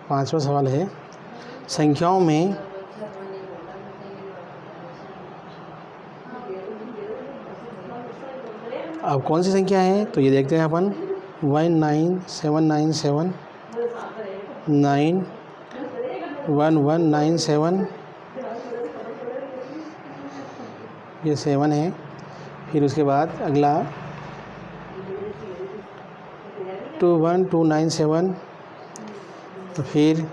5वां सवाल है, संख्याओं में अब कौन सी संख्या है, तो ये देखते हैं अपन 19797, 91197, ये 7 है। फिर उसके बाद अगला 21297, तो फिर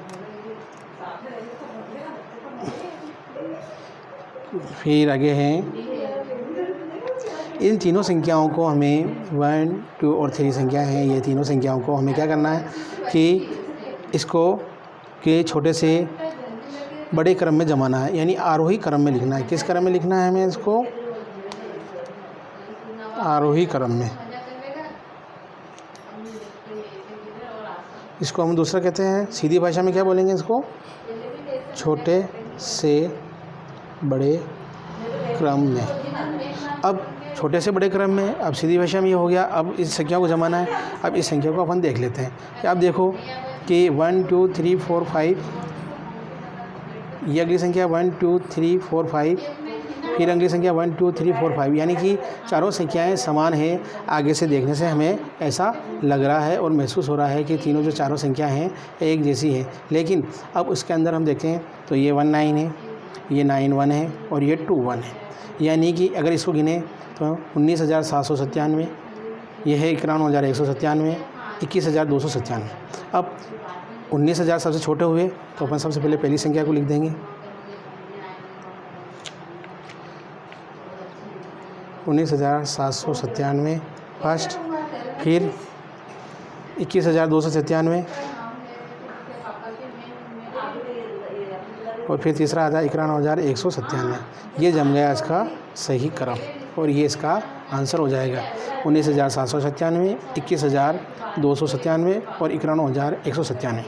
आगे हैं, इन तीनों संख्याओं को हमें 1, 2 और 3 संख्या हैं, ये तीनों संख्याओं को हमें क्या करना है कि इसको के छोटे से बड़े क्रम में जमाना है, यानी आरोही क्रम में लिखना है। किस क्रम में लिखना है हमें इसको? आरोही क्रम में। इसको हम दूसरा कहते हैं, सीधी भाषा में क्या बोलेंगे इसको? छोटे से बड़े क्रम में। अब छोटे से बड़े क्रम में, अब सीधी भाषा में ये हो गया। अब इस संख्या को जमाना है। अब इस संख्या को अपन देख लेते हैं कि आप देखो कि 1 2 3 4 5, ये अगली संख्या 1 2 3 4 5, फिर अगली संख्या 1 2 3 4 5, यानी कि चारों संख्याएं समान हैं। आगे से देखने से हमें ऐसा लग रहा है और महसूस हो रहा है कि तीनों जो चारों संख्या हैं एक जैसी है। लेकिन अब उसके अंदर हम देखें तो ये 1 9 है, ये 9 1 है और ये 2 1 है। यानी कि अगर इसको गिने तो 19,797, यह है 91,197, 21,297। अब 19,000 सबसे छोटे हुए तो अपन सबसे पहले पहली संख्या को लिख देंगे। 19,797 फर्स्ट, फिर 21,297 और फिर तीसरा आता है 91,197। ये जम गया इसका सही क्रम और ये इसका आंसर हो जाएगा 19,797, 21,297 और 91,197।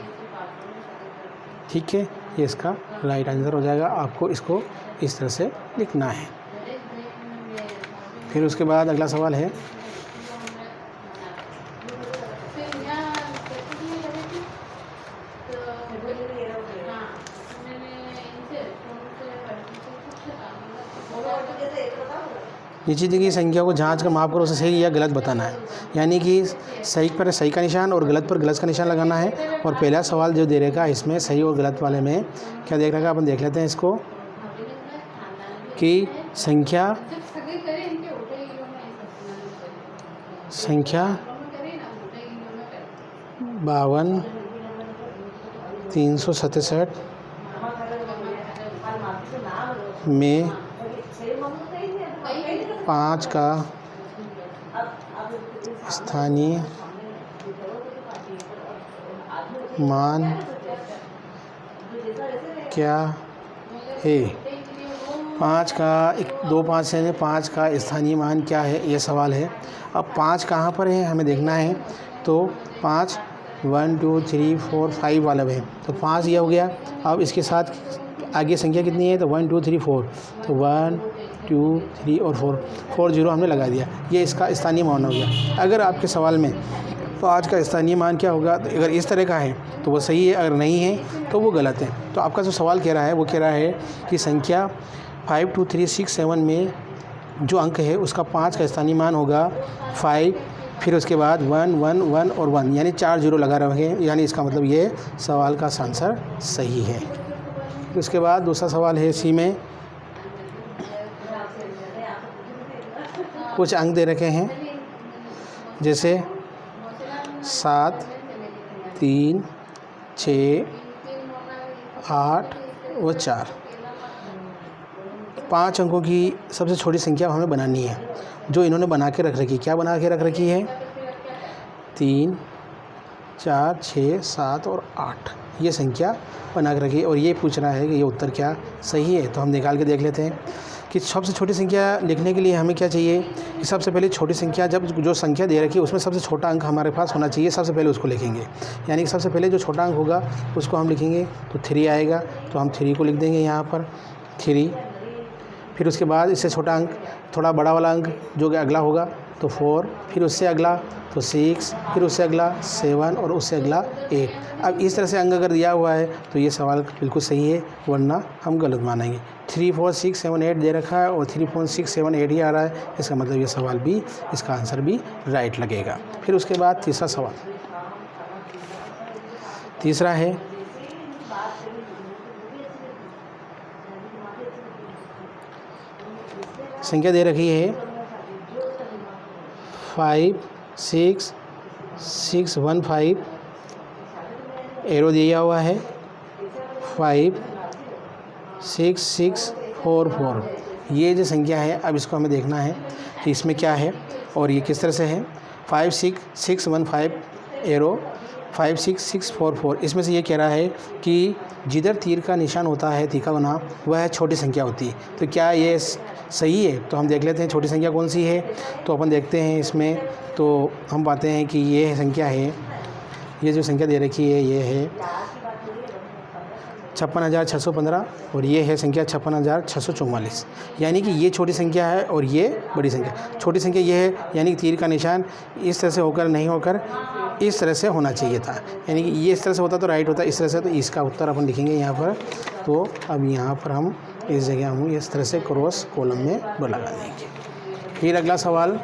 ठीक है, ये इसका राइट आंसर हो जाएगा। आपको इसको इस तरह से लिखना है। फिर उसके बाद अगला सवाल है, नीचे दी गई संख्या को जांच कर माप कर उसे सही या गलत बताना है। यानी कि सही पर सही का निशान और गलत पर गलत का निशान लगाना है। और पहला सवाल जो दे रहेगा इसमें सही और गलत वाले में क्या देख रहेगा, अपन देख लेते हैं इसको कि संख्या 52 367 में 5 का स्थानीय मान क्या है? 5 का 2 5 से 5 का स्थानीय मान क्या है, ये सवाल है। अब 5 कहाँ पर है हमें देखना है। तो 5 1 2 3 4 5 वाला है, तो 5 ये हो गया। अब इसके साथ आगे संख्या कितनी है, तो 1 2 3 4, तो 1 2 3 और 4 0 हमने लगा दिया। ये इसका स्थानीय मान हो गया। अगर आपके सवाल में 5 का स्थानीय मान क्या होगा, तो अगर इस तरह का है तो वो सही है, अगर नहीं है तो वो गलत है। तो आपका जो सवाल कह रहा है वो कह रहा है कि संख्या 5 2 3 6 7 में जो अंक है उसका 5 का स्थानीय मान होगा 5, फिर उसके बाद 1 1 1 और 1, यानी 4 0 लगा रहे हैं। यानी इसका मतलब ये सवाल का आंसर सही है। उसके बाद दूसरा सवाल है, सी में कुछ अंक दे रखे हैं, जैसे 7 3 6 8 और 4। 5 अंकों की सबसे छोटी संख्या हमें बनानी है, जो इन्होंने बना के रख रखी। क्या बना के रख रखी है? 3 4 6 7 और 8, ये संख्या बना के रखी है। और ये पूछ रहा है कि ये उत्तर क्या सही है। तो हम निकाल के देख लेते हैं कि सबसे छोटी संख्या लिखने के लिए हमें क्या चाहिए कि सबसे पहले छोटी संख्या, जब जो संख्या दे रखी है उसमें सबसे छोटा अंक हमारे पास होना चाहिए, सबसे पहले उसको लिखेंगे। यानी कि सबसे पहले जो छोटा अंक होगा उसको हम लिखेंगे, तो 3 आएगा, तो हम 3 को लिख देंगे यहाँ पर 3। फिर उसके बाद इससे छोटा अंक, थोड़ा बड़ा वाला अंक जो कि अगला होगा तो 4, फिर उससे अगला तो 6, फिर उससे अगला 7 और उससे अगला 8। अब इस तरह से अंक अगर दिया हुआ है तो ये सवाल बिल्कुल सही है, वरना हम गलत मानेंगे। 3, 4, 6, 7, 8 दे रखा है और 3, 4, 6, 7, 8 ही आ रहा है, इसका मतलब ये सवाल भी, इसका आंसर भी राइट लगेगा। फिर उसके बाद तीसरा सवाल, तीसरा है संख्या दे रखी है 5, 6, 6, 1, 5, एरो दिया हुआ है 5, 6, 6, 4, 4। ये जो संख्या है अब इसको हमें देखना है कि इसमें क्या है और ये किस तरह से है। 5, 6, 6, 1, 5 एरो 5, 6, 6, 4, 4। इसमें से ये कह रहा है कि जिधर तीर का निशान होता है, तीखा बना, वह छोटी संख्या होती है। तो क्या ये सही है? तो हम देख लेते हैं छोटी संख्या कौन सी है। तो अपन देखते हैं इसमें, तो हम पाते हैं कि ये संख्या है, ये जो संख्या दे रखी है ये है 56,615 और ये है संख्या 56,644। यानी कि ये छोटी संख्या है और ये बड़ी संख्या। छोटी संख्या ये है, यानी कि तीर का निशान इस तरह से होकर नहीं होकर इस तरह से होना चाहिए था, यानी कि ये इस तरह से होता तो राइट होता, इस तरह से। तो इसका उत्तर अपन लिखेंगे यहाँ पर। तो अब यहाँ पर हम इस जगह हम इस तरह से क्रॉस कॉलम में लगा देंगे। फिर अगला सवाल,